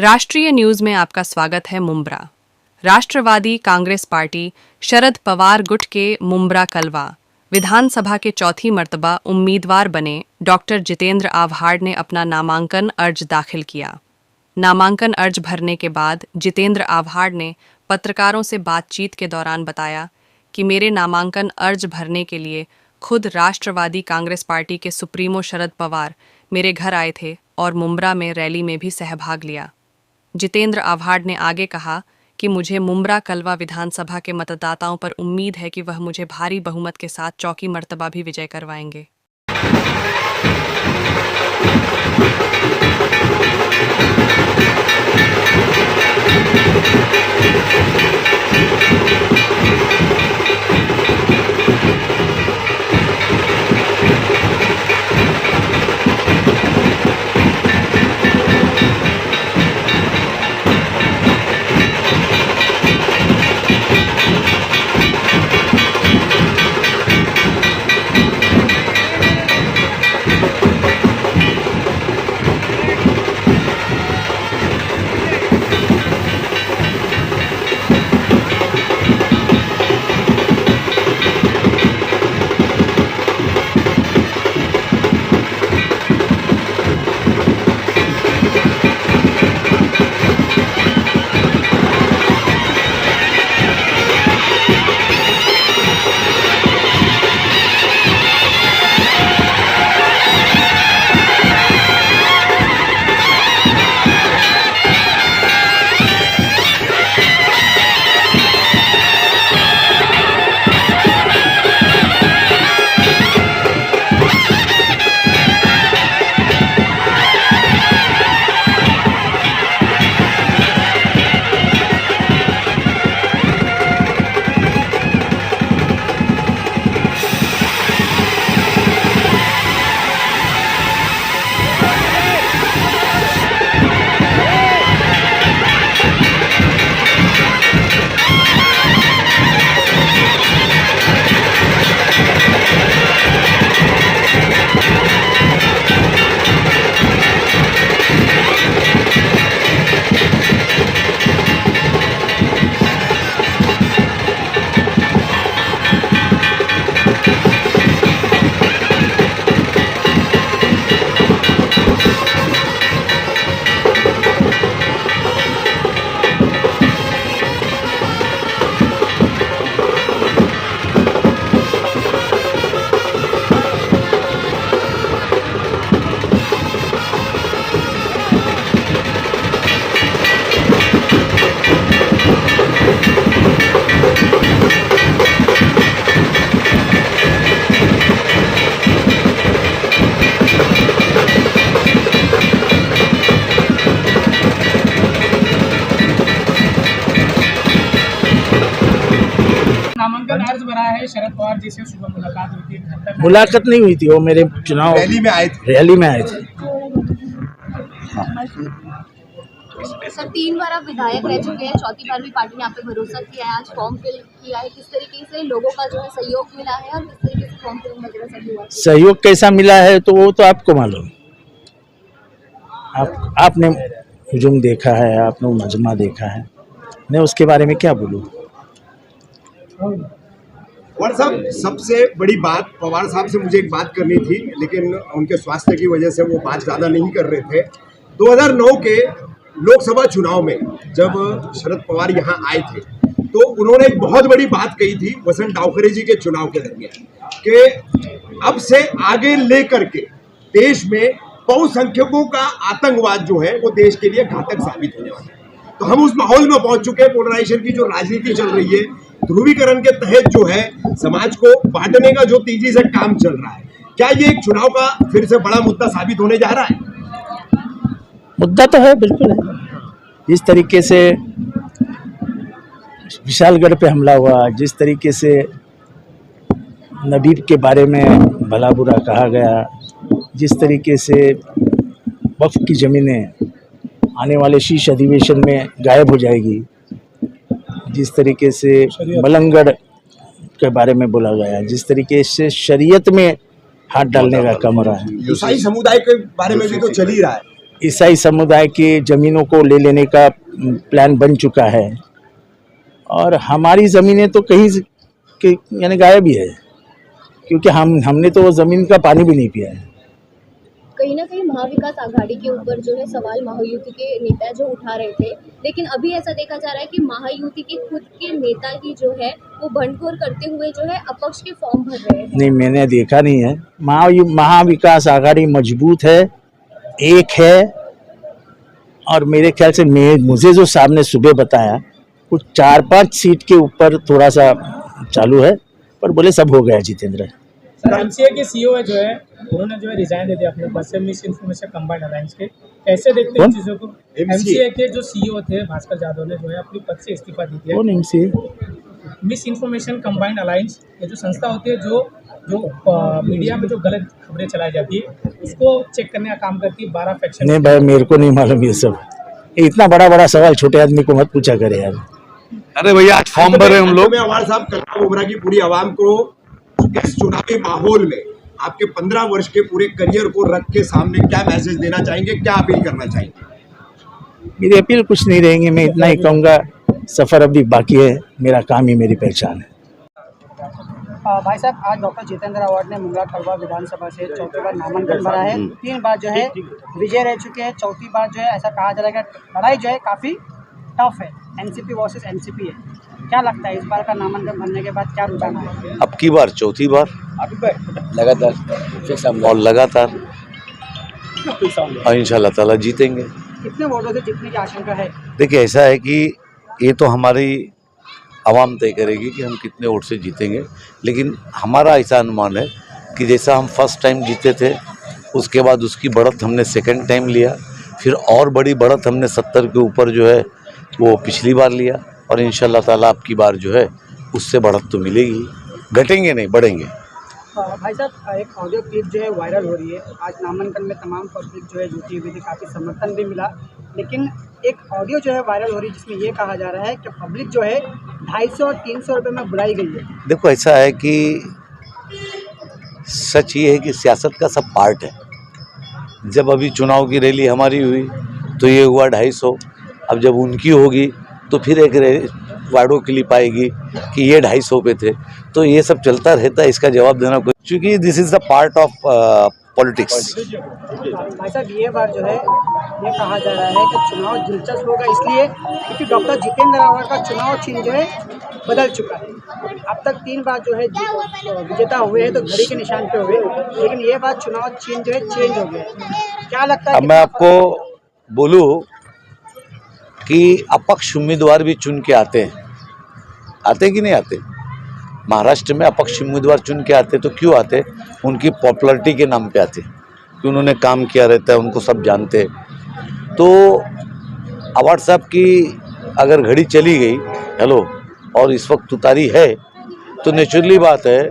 राष्ट्रीय न्यूज में आपका स्वागत है। मुंब्रा राष्ट्रवादी कांग्रेस पार्टी शरद पवार गुट के मुंब्रा कलवा विधानसभा के चौथी मर्तबा उम्मीदवार बने डॉक्टर जितेंद्र आव्हाड ने अपना नामांकन अर्ज दाखिल किया। नामांकन अर्ज भरने के बाद जितेंद्र आव्हाड ने पत्रकारों से बातचीत के दौरान बताया कि मेरे नामांकन अर्ज भरने के लिए खुद राष्ट्रवादी कांग्रेस पार्टी के सुप्रीमो शरद पवार मेरे घर आए थे और मुंब्रा में रैली में भी सहभाग लिया। जितेंद्र आव्हाड ने आगे कहा कि मुझे मुंब्रा कलवा विधानसभा के मतदाताओं पर उम्मीद है कि वह मुझे भारी बहुमत के साथ चौथी मर्तबा भी विजय करवाएंगे। नामांकन अर्ज भरा है शरद पवार जी से, सुबह मुलाकात हुई थी। मुलाकात नहीं हुई थी, वो मेरे चुनाव रैली में आए थे। रैली में आए थे। सर 3 बार आप विधायक रह चुके हैं, चौथी बार भी पार्टी ने आप पे भरोसा किया है, आज फॉर्म फिल किया है। किस तरीके से लोगों का जो है सहयोग मिला है और किस तरीके से फॉर्म फिलिंग वगैरह सब हुआ? सहयोग कैसा मिला है तो वो तो आपको मालूम। आपने हुजूम देखा है, आपने मजमा देखा है, मैं उसके बारे में क्या बोलूँ। पवार साहब, सबसे बड़ी बात, पवार साहब से मुझे एक बात करनी थी लेकिन उनके स्वास्थ्य की वजह से वो बात ज़्यादा नहीं कर रहे थे। 2009 के लोकसभा चुनाव में जब शरद पवार यहाँ आए थे तो उन्होंने एक बहुत बड़ी बात कही थी वसंत डावखरे जी के चुनाव के दरमियान कि अब से आगे लेकर के देश में बहुसंख्यकों का आतंकवाद जो है वो देश के लिए घातक साबित होने वाला है। तो हम उस माहौल में पहुंच चुके हैं। पोलराइजेशन की जो राजनीति चल रही है, ध्रुवीकरण के तहत जो है समाज को बांटने का जो तेजी से काम चल रहा है, क्या ये एक चुनाव का फिर से बड़ा मुद्दा साबित होने जा रहा है? मुद्दा तो है, बिल्कुल है। जिस तरीके से विशालगढ़ पे हमला हुआ, जिस तरीके से नबीब के बारे में भला बुरा कहा गया, जिस तरीके से वक्फ की ज़मीनें आने वाले शीर्ष अधिवेशन में गायब हो जाएगी, जिस तरीके से मलंगड़ के बारे में बोला गया, जिस तरीके से शरीयत में हाथ डालने का काम रहा है, ईसाई समुदाय के बारे में भी तो चल ही रहा है। ईसाई समुदाय की ज़मीनों को ले लेने का प्लान बन चुका है और हमारी ज़मीनें तो कहीं के यानी गायब ही है, क्योंकि हमने तो वो ज़मीन का पानी भी नहीं पिया है। कहीं ना कहीं महाविकास आघाड़ी के ऊपर जो है सवाल महायुति के नेता जो उठा रहे थे, लेकिन अभी ऐसा देखा जा रहा है कि महायुति के खुद के नेता ही जो है वो भंडतोड़ करते हुए जो है अपक्ष के फॉर्म भर रहे हैं। नहीं, मैंने देखा नहीं है। महाविकास आघाड़ी मजबूत है, एक है, और मेरे ख्याल से मुझे जो सामने सुबह बताया कुछ 4-5 सीट के ऊपर थोड़ा सा चालू है, पर बोले सब हो गया जितेंद्र। एमसीए के सीईओ जो है उन्होंने जो है रिजाइन दे दिया अपने पद से मिस इन्फॉर्मेशन कंबाइंड अलायंस के, कैसे देखते हैं इन चीजों को? एमसीए के जो सीईओ थे भास्कर यादव ने जो है अपने पद से इस्तीफा दे दिया। कौन MCA? Miss information combined alliance, ये जो संस्था होती है जो मीडिया में जो गलत खबरें चलाई जाती है उसको चेक करने का काम करती है। 12 फैक्शन। नहीं भाई, मेरे को नहीं मालूम ये सब। इतना बड़ा बड़ा सवाल छोटे आदमी को मत पूछा करे यार। अरे भैया आज फॉर्म भरे हम लोग। अवार्ड साहब, कल्पना मुमरा की पूरी आवाम को इस चुनावी माहौल में आपके 15 वर्ष के पूरे करियर को रख के सामने क्या मैसेज देना चाहेंगे, क्या अपील करना चाहेंगे? मेरी अपील कुछ नहीं रहेंगे, मैं इतना ही कहूँगा, सफ़र अभी बाकी है, मेरा काम ही मेरी पहचान है। भाई साहब, आज डॉक्टर जितेंद्र अवार्ड ने मुंब्रा कलवा विधानसभा से चौथी बार नामांकन भरा है। 3 बार जो है विजय रह चुके हैं, चौथी बार जो है ऐसा कहा जा रहा है कि लड़ाई जो है काफ़ी टफ है, एनसीपी वर्सेस एनसीपी है। क्या लगता है इस बार का नामांकन भरने के बाद क्या रुझान है? अब की बार चौथी बार लगातार और लगातार और इंशाल्लाह ताला जीतेंगे। कितने वोटों से जीतने की आशंका है? देखिए, ऐसा है कि ये तो हमारी आवाम तय करेगी कि हम कितने वोट से जीतेंगे, लेकिन हमारा ऐसा अनुमान है कि जैसा हम फर्स्ट टाइम जीते थे उसके बाद उसकी बढ़त हमने सेकंड टाइम लिया, फिर और बड़ी बढ़त हमने 70 के ऊपर जो है वो पिछली बार लिया, और इंशाल्लाह ताला अब की बार जो है उससे बढ़त तो मिलेगी, घटेंगे नहीं बढ़ेंगे। भाई साहब, एक ऑडियो क्लिप जो है वायरल हो रही है। आज नामांकन में तमाम पब्लिक जो है जुटी हुई थी, काफ़ी समर्थन भी मिला, लेकिन एक ऑडियो जो है वायरल हो रही है जिसमें ये कहा जा रहा है कि पब्लिक जो है 250 और 300 रुपये में बुलाई गई है। देखो, ऐसा है कि सच ये है कि सियासत का सब पार्ट है। जब अभी चुनाव की रैली हमारी हुई तो ये हुआ 250, अब जब उनकी होगी तो फिर एक वार्डो क्लिप आएगी कि ये 250 पे थे, तो ये सब चलता रहता है, इसका जवाब देना कोई, क्योंकि this is the part of politics. भाई साहब, ये बार जो है ये कहा जा रहा है कि चुनाव दिलचस्प होगा इसलिए क्योंकि डॉक्टर जितेंद्र अवार्ड का चुनाव चिन्ह जो है बदल चुका है। अब तक 3 बार जो है विजेता हुए हैं तो घड़ी के निशान पे हुए, लेकिन ये बार चुनाव चिन्ह जो है चेंज हो गया है। क्या लगता है? अब मैं आपको बोलूँ कि अपक्ष उम्मीदवार भी चुन के आते कि नहीं आते? महाराष्ट्र में अपक्ष उम्मीदवार चुन के आते तो क्यों आते? उनकी पॉपुलैरिटी के नाम पे आते कि उन्होंने काम किया रहता है, उनको सब जानते। तो अवार्ड साहब की अगर घड़ी चली गई और इस वक्त उतारी है, तो नेचुरली बात है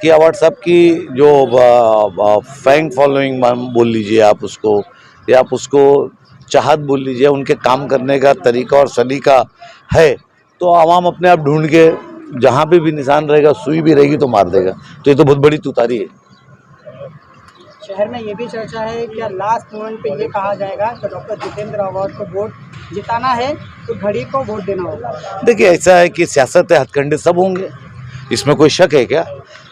कि अवार्ड साहब की जो फैन फॉलोइंग बोल लीजिए आप उसको, या आप उसको चाहत बोल लीजिए, उनके काम करने का तरीका और सलीका है, तो आवाम अपने आप ढूंढ के जहाँ पे भी निशान रहेगा, सुई भी रहेगी तो मार देगा। तो ये तो बहुत बड़ी तुतारी है। शहर में ये भी चर्चा है कि लास्ट मोमेंट पे ये कहा जाएगा कि डॉक्टर जितेंद्र अवार्ड को वोट जिताना है तो घड़ी को वोट देना होगा। देखिए, ऐसा है कि सियासत है, हथकंडे सब होंगे, इसमें कोई शक है क्या?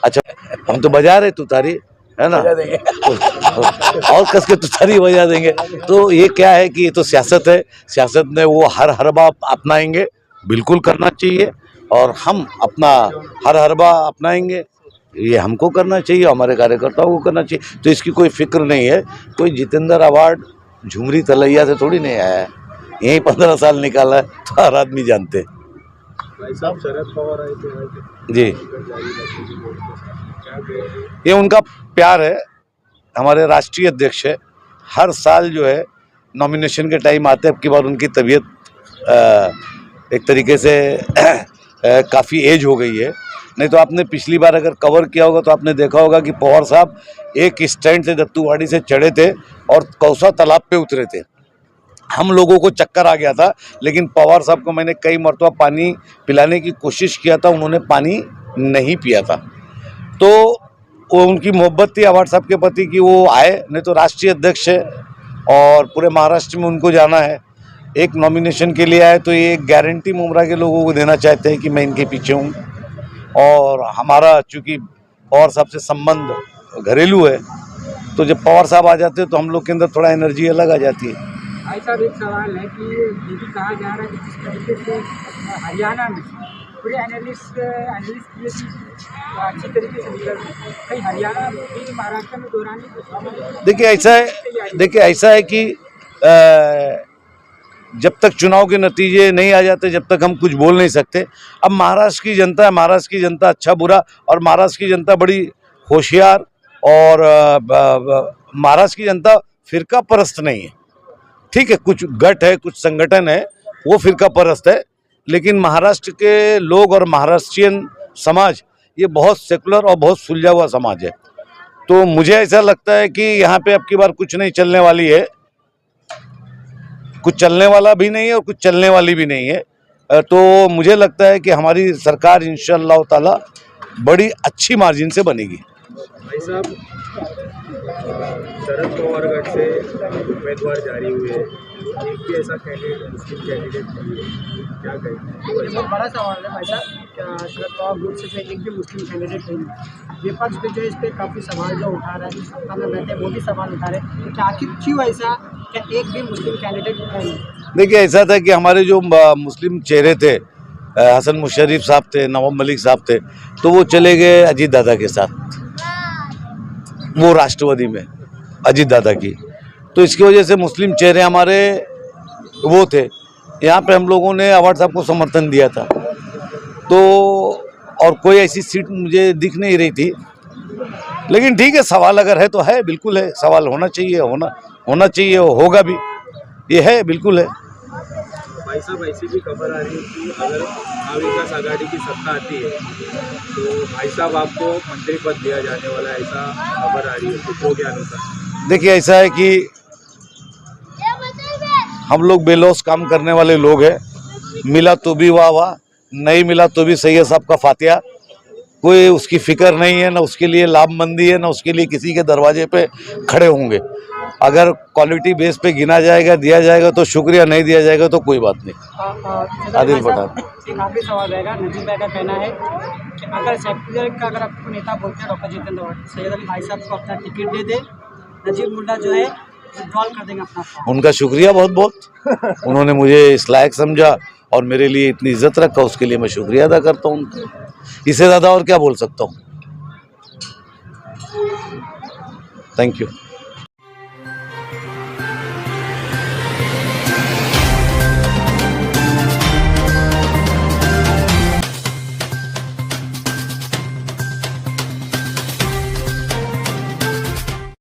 अच्छा, हम तो बजा रहे तुतारी, है ना, और कस के तुतारी बजा देंगे। तो ये क्या है कि ये तो सियासत है, सियासत में वो हर हरबा अपनाएंगे, बिल्कुल करना चाहिए, और हम अपना हर हरबा अपनाएंगे, ये हमको करना चाहिए, हमारे कार्यकर्ताओं को करना चाहिए। तो इसकी कोई फिक्र नहीं है। कोई जितेंद्र अवार्ड झुमरी तलैया से थोड़ी नहीं आया है, यही 15 साल निकाला है, तो हर आदमी जानते हैं। शरद पवार आए थे जी, ये उनका प्यार है, हमारे राष्ट्रीय अध्यक्ष है। हर साल जो है नॉमिनेशन के टाइम आते हैं। अब की बार उनकी तबीयत एक तरीके से काफ़ी एज हो गई है, नहीं तो आपने पिछली बार अगर कवर किया होगा तो आपने देखा होगा कि पवार साहब एक स्टैंड से दत्तूवाड़ी से चढ़े थे और कौसा तालाब पे उतरे थे। हम लोगों को चक्कर आ गया था, लेकिन पवार साहब को मैंने कई मरतबा पानी पिलाने की कोशिश किया था, उन्होंने पानी नहीं पिया था। तो वो उनकी मोहब्बत थी अवार्ड साहब के प्रति कि वो आए, नहीं तो राष्ट्रीय अध्यक्ष है, और पूरे महाराष्ट्र में उनको जाना है। एक नॉमिनेशन के लिए आए तो ये एक गारंटी मुमरा के लोगों को देना चाहते हैं कि मैं इनके पीछे हूँ। और हमारा चूँकि पवार साहब से संबंध घरेलू है, तो जब पवार साहब आ जाते हैं तो हम लोग के अंदर थोड़ा एनर्जी अलग आ जाती है। भाई साहब, एक सवाल है कि ये भी कहा जा रहा है कि जिस तरीके से हरियाणा में पूरे एनालिस्ट ये चीज़ अच्छी तरीके से निकल रही है, कहीं हरियाणा भी महाराष्ट्र में दोहराने की। देखिए ऐसा है कि जब तक चुनाव के नतीजे नहीं आ जाते, जब तक हम कुछ बोल नहीं सकते। अब महाराष्ट्र की जनता है, महाराष्ट्र की जनता अच्छा बुरा, और महाराष्ट्र की जनता बड़ी होशियार, और महाराष्ट्र की जनता फिरका परस्त नहीं है। ठीक है, कुछ गट है, कुछ संगठन है, वो फिरका परस्त है, लेकिन महाराष्ट्र के लोग और महाराष्ट्रियन समाज ये बहुत सेकुलर और बहुत सुलझा हुआ समाज है। तो मुझे ऐसा लगता है कि यहाँ पे अब की बार कुछ नहीं चलने वाली है, कुछ चलने वाला भी नहीं है और कुछ चलने वाली भी नहीं है। तो मुझे लगता है कि हमारी सरकार इंशाअल्लाह ताला बड़ी अच्छी मार्जिन से बनेगी। भाई साहब, शरद पवार गढ़ से उम्मीदवार जारी हुए, एक भी ऐसा कैंडिडेट मुस्लिम कैंडिडेट नहीं है, क्या कहेंगे? ये बहुत बड़ा सवाल है भाई साहब, क्या शरद पवार ग्रुप से एक भी मुस्लिम कैंडिडेट नहीं है। विपक्ष भी जो है इस पर काफ़ी सवाल जो उठा रहा है, सत्ता में बैठे वो भी सवाल उठा रहे हैं, तो आखिर क्यों ऐसा, क्या एक भी मुस्लिम कैंडिडेट है नहीं? देखिए, ऐसा था कि हमारे जो मुस्लिम चेहरे थे, हसन मुशर्रफ साहब थे, नवाब मलिक साहब थे, तो वो चले गए अजीत दादा के साथ, वो राष्ट्रवादी में अजीत दादा की। तो इसकी वजह से मुस्लिम चेहरे हमारे वो थे। यहाँ पे हम लोगों ने अवार्ड साहब को समर्थन दिया था, तो और कोई ऐसी सीट मुझे दिख नहीं रही थी। लेकिन ठीक है, सवाल अगर है तो है, बिल्कुल है, सवाल होना चाहिए, होना चाहिए, होगा भी, ये है, बिल्कुल है। भाई साहब, ऐसी भी खबर आ रही है कि अगर महाविकास आघाड़ी की सत्ता आती है तो भाई साहब आपको मंत्री पद दिया जाने वाला है, ऐसा खबर आ रही है, तो क्या अनुसार? देखिए, ऐसा है कि हम लोग बेलौस काम करने वाले लोग हैं, मिला तो भी वाह वाह, नहीं मिला तो भी सही है सबका फातिहा। कोई उसकी फिक्र नहीं है, ना उसके लिए लाभमंदी है, ना उसके लिए किसी के दरवाजे पे खड़े होंगे। अगर क्वालिटी बेस पे गिना जाएगा, दिया जाएगा तो शुक्रिया, नहीं दिया जाएगा तो कोई बात नहीं। आदिल पठान, एक आखिरी सवाल रहेगा। नजीब भाई का कहना है कि अगर सेक्युलर का अगर आपको नेता बोलते हैं डॉक्टर जितेंद्र अवार्ड, सैयद अली भाई साहब को अपना टिकट दे दे, नजीब मुल्ला जो है विड्रॉल कर देंगे अपना फॉर्म। उनका शुक्रिया बहुत बहुत, उन्होंने मुझे इस लायक समझा और मेरे लिए इतनी इज्जत रखा, उसके लिए मैं शुक्रिया अदा करता हूँ। इससे ज़्यादा और क्या बोल सकता हूँ। Thank you.